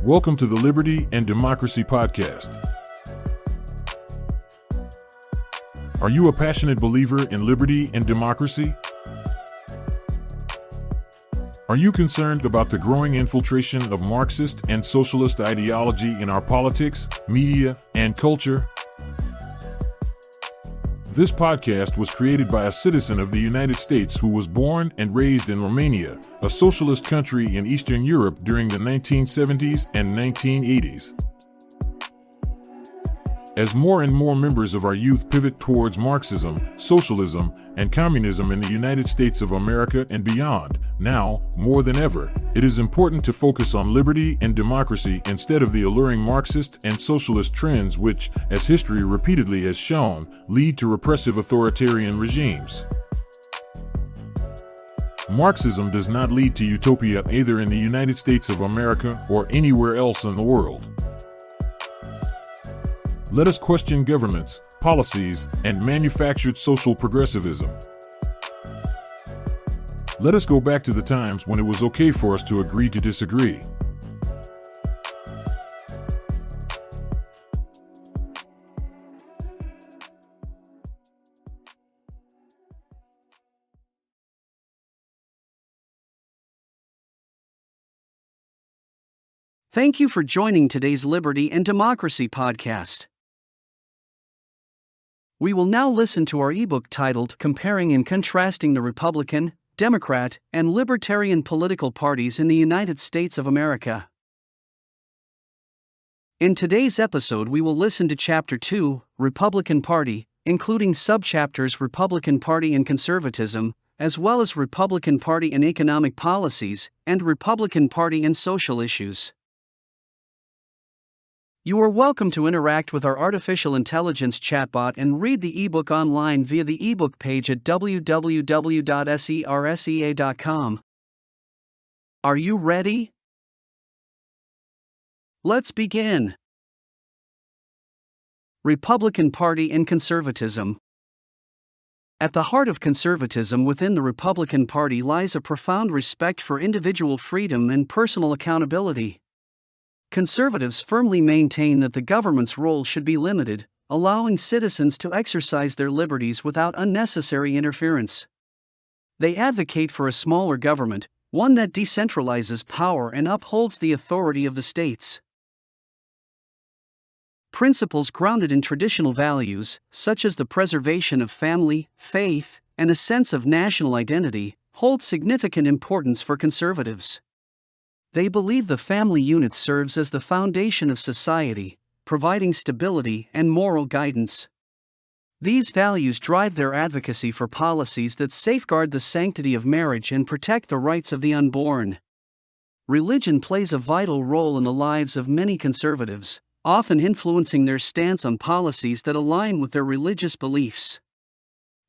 Welcome to the Liberty and Democracy Podcast. Are you a passionate believer in liberty and democracy? Are you concerned about the growing infiltration of Marxist and socialist ideology in our politics, media, and culture? This podcast was created by a citizen of the United States who was born and raised in Romania, a socialist country in Eastern Europe during the 1970s and 1980s. As more and more members of our youth pivot towards Marxism, socialism, and communism in the United States of America and beyond, now, more than ever, it is important to focus on liberty and democracy instead of the alluring Marxist and socialist trends which, as history repeatedly has shown, lead to repressive authoritarian regimes. Marxism does not lead to utopia either in the United States of America or anywhere else in the world. Let us question governments, policies, and manufactured social progressivism. Let us go back to the times when it was okay for us to agree to disagree. Thank you for joining today's Liberty and Democracy podcast. We will now listen to our ebook titled Comparing and Contrasting the Republican, Democrat, and Libertarian Political Parties in the United States of America. In today's episode, we will listen to Chapter 2, Republican Party, including subchapters Republican Party and Conservatism, as well as Republican Party and Economic Policies, and Republican Party and Social Issues. You are welcome to interact with our artificial intelligence chatbot and read the ebook online via the ebook page at www.sersea.com. Are you ready? Let's begin. Republican Party and Conservatism. At the heart of conservatism within the Republican Party lies a profound respect for individual freedom and personal accountability. Conservatives firmly maintain that the government's role should be limited, allowing citizens to exercise their liberties without unnecessary interference. They advocate for a smaller government, one that decentralizes power and upholds the authority of the states. Principles grounded in traditional values, such as the preservation of family, faith, and a sense of national identity, hold significant importance for conservatives. They believe the family unit serves as the foundation of society, providing stability and moral guidance. These values drive their advocacy for policies that safeguard the sanctity of marriage and protect the rights of the unborn. Religion plays a vital role in the lives of many conservatives, often influencing their stance on policies that align with their religious beliefs.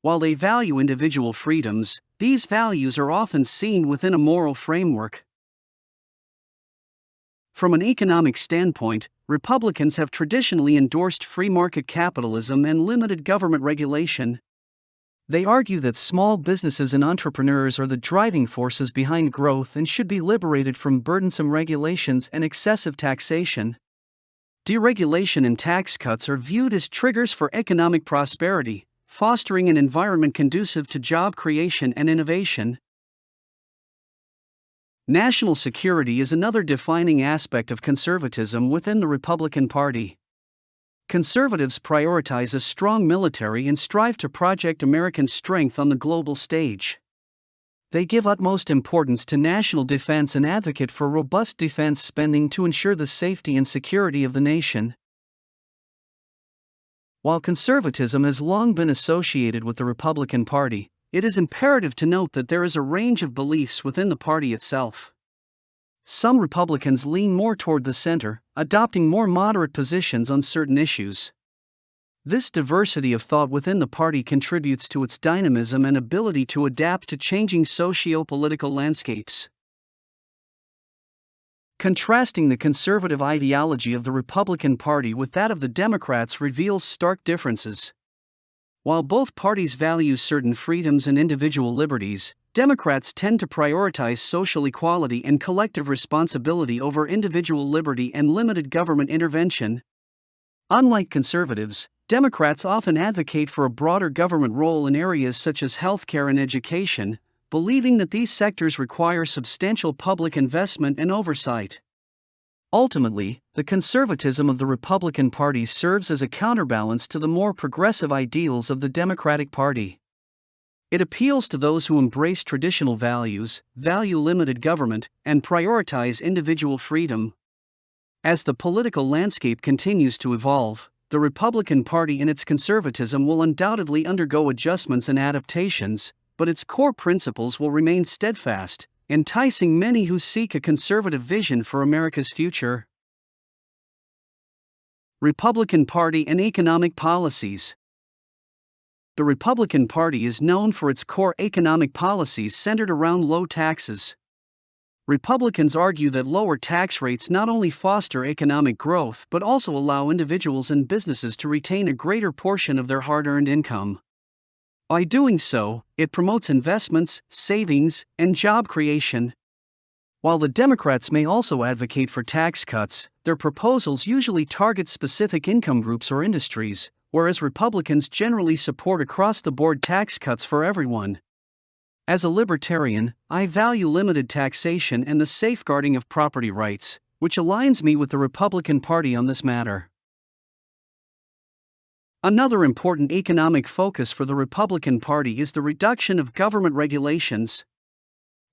While they value individual freedoms, these values are often seen within a moral framework. From an economic standpoint, Republicans have traditionally endorsed free market capitalism and limited government regulation. They argue that small businesses and entrepreneurs are the driving forces behind growth and should be liberated from burdensome regulations and excessive taxation. Deregulation and tax cuts are viewed as triggers for economic prosperity, fostering an environment conducive to job creation and innovation. National security is another defining aspect of conservatism within the Republican Party. Conservatives prioritize a strong military and strive to project American strength on the global stage. They give utmost importance to national defense and advocate for robust defense spending to ensure the safety and security of the nation. While conservatism has long been associated with the Republican Party, it is imperative to note that there is a range of beliefs within the party itself. Some Republicans lean more toward the center, adopting more moderate positions on certain issues. This diversity of thought within the party contributes to its dynamism and ability to adapt to changing socio-political landscapes. Contrasting the conservative ideology of the Republican Party with that of the Democrats reveals stark differences. While both parties value certain freedoms and individual liberties, Democrats tend to prioritize social equality and collective responsibility over individual liberty and limited government intervention. Unlike conservatives, Democrats often advocate for a broader government role in areas such as healthcare and education, believing that these sectors require substantial public investment and oversight. Ultimately, the conservatism of the Republican Party serves as a counterbalance to the more progressive ideals of the Democratic Party. It appeals to those who embrace traditional values, value limited government, and prioritize individual freedom. As the political landscape continues to evolve, the Republican Party and its conservatism will undoubtedly undergo adjustments and adaptations, but its core principles will remain steadfast, enticing many who seek a conservative vision for America's future. Republican Party and economic policies. The Republican Party is known for its core economic policies centered around low taxes. Republicans argue that lower tax rates not only foster economic growth but also allow individuals and businesses to retain a greater portion of their hard-earned income. By doing so, it promotes investments, savings, and job creation. While the Democrats may also advocate for tax cuts, their proposals usually target specific income groups or industries, whereas Republicans generally support across-the-board tax cuts for everyone. As a libertarian, I value limited taxation and the safeguarding of property rights, which aligns me with the Republican Party on this matter. Another important economic focus for the Republican Party is the reduction of government regulations.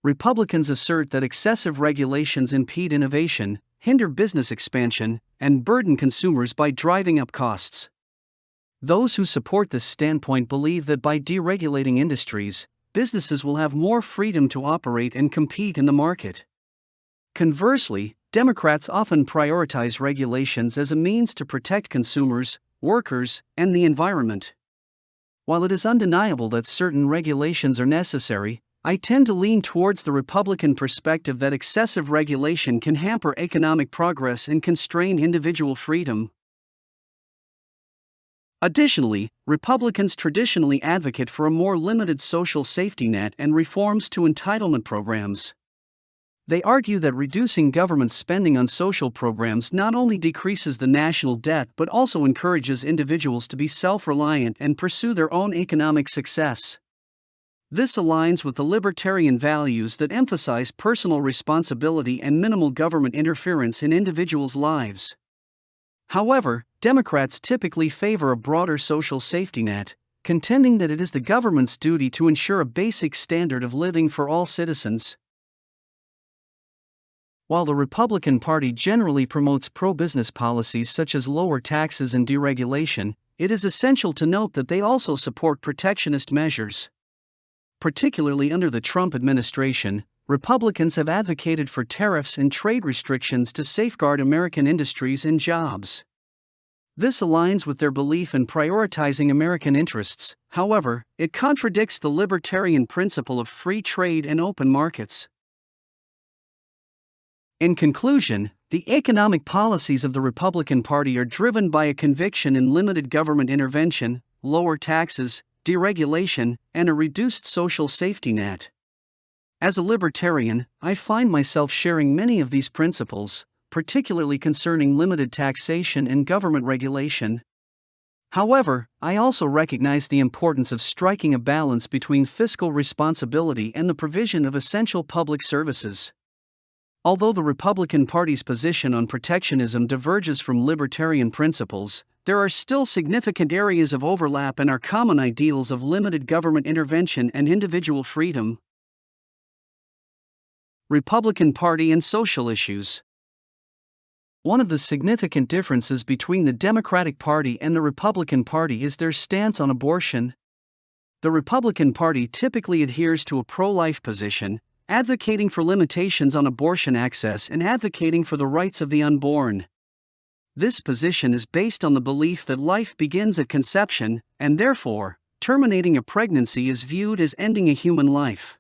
Republicans assert that excessive regulations impede innovation, hinder business expansion, and burden consumers by driving up costs. Those who support this standpoint believe that by deregulating industries, businesses will have more freedom to operate and compete in the market. Conversely, Democrats often prioritize regulations as a means to protect consumers, workers, and the environment. While it is undeniable that certain regulations are necessary, I tend to lean towards the Republican perspective that excessive regulation can hamper economic progress and constrain individual freedom. Additionally, Republicans traditionally advocate for a more limited social safety net and reforms to entitlement programs. They argue that reducing government spending on social programs not only decreases the national debt but also encourages individuals to be self-reliant and pursue their own economic success. This aligns with the libertarian values that emphasize personal responsibility and minimal government interference in individuals' lives. However, Democrats typically favor a broader social safety net, contending that it is the government's duty to ensure a basic standard of living for all citizens. While the Republican Party generally promotes pro-business policies such as lower taxes and deregulation, it is essential to note that they also support protectionist measures. Particularly under the Trump administration, Republicans have advocated for tariffs and trade restrictions to safeguard American industries and jobs. This aligns with their belief in prioritizing American interests. However, it contradicts the libertarian principle of free trade and open markets. In conclusion, the economic policies of the Republican Party are driven by a conviction in limited government intervention, lower taxes, deregulation, and a reduced social safety net. As a libertarian, I find myself sharing many of these principles, particularly concerning limited taxation and government regulation. However, I also recognize the importance of striking a balance between fiscal responsibility and the provision of essential public services. Although the Republican Party's position on protectionism diverges from libertarian principles, there are still significant areas of overlap in our common ideals of limited government intervention and individual freedom. Republican Party and social issues. One of the significant differences between the Democratic Party and the Republican Party is their stance on abortion. The Republican Party typically adheres to a pro-life position, advocating for limitations on abortion access and advocating for the rights of the unborn. This position is based on the belief that life begins at conception, and therefore, terminating a pregnancy is viewed as ending a human life.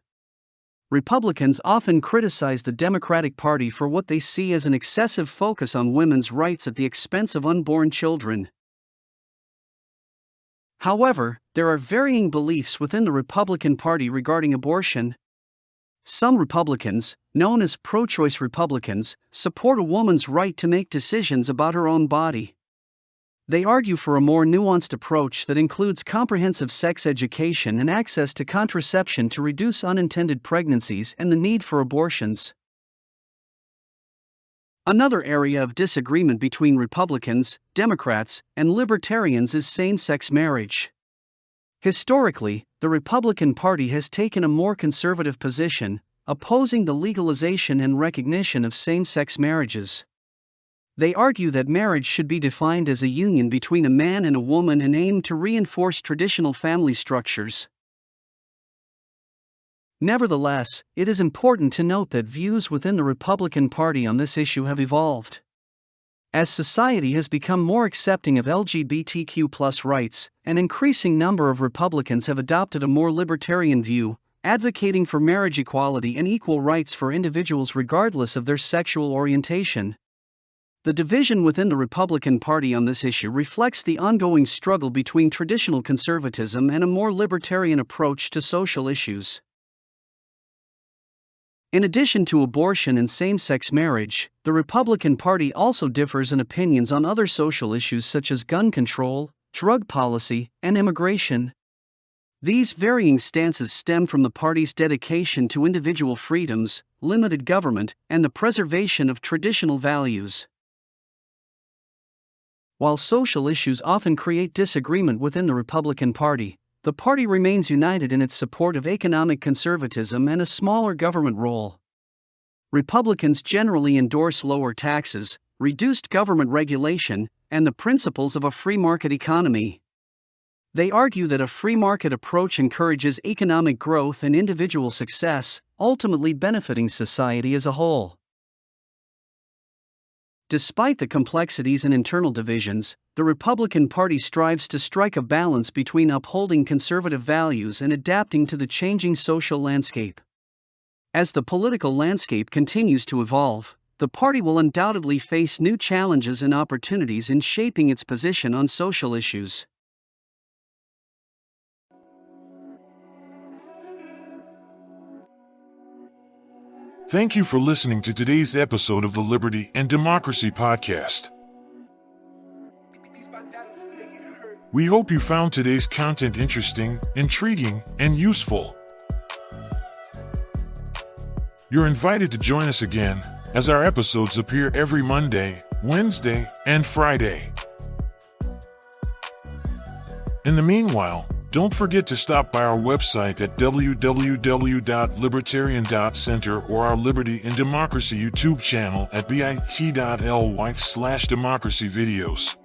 Republicans often criticize the Democratic Party for what they see as an excessive focus on women's rights at the expense of unborn children. However, there are varying beliefs within the Republican Party regarding abortion. Some Republicans, known as pro-choice Republicans, support a woman's right to make decisions about her own body. They argue for a more nuanced approach that includes comprehensive sex education and access to contraception to reduce unintended pregnancies and the need for abortions. Another area of disagreement between Republicans, Democrats, and Libertarians is same-sex marriage. Historically, the Republican Party has taken a more conservative position, opposing the legalization and recognition of same-sex marriages. They argue that marriage should be defined as a union between a man and a woman and aim to reinforce traditional family structures. Nevertheless, it is important to note that views within the Republican Party on this issue have evolved. As society has become more accepting of LGBTQ+ rights, an increasing number of Republicans have adopted a more libertarian view, advocating for marriage equality and equal rights for individuals regardless of their sexual orientation. The division within the Republican Party on this issue reflects the ongoing struggle between traditional conservatism and a more libertarian approach to social issues. In addition to abortion and same-sex marriage, the Republican Party also differs in opinions on other social issues such as gun control, drug policy, and immigration. These varying stances stem from the party's dedication to individual freedoms, limited government, and the preservation of traditional values. While social issues often create disagreement within the Republican Party, the party remains united in its support of economic conservatism and a smaller government role. Republicans generally endorse lower taxes, reduced government regulation, and the principles of a free market economy. They argue that a free market approach encourages economic growth and individual success, ultimately benefiting society as a whole. Despite the complexities and internal divisions, the Republican Party strives to strike a balance between upholding conservative values and adapting to the changing social landscape. As the political landscape continues to evolve, the party will undoubtedly face new challenges and opportunities in shaping its position on social issues. Thank you for listening to today's episode of the Liberty and Democracy Podcast. We hope you found today's content interesting, intriguing, and useful. You're invited to join us again, as our episodes appear every Monday, Wednesday, and Friday. In the meanwhile, don't forget to stop by our website at www.libertarian.center or our Liberty and Democracy YouTube channel at bit.ly/democracyvideos.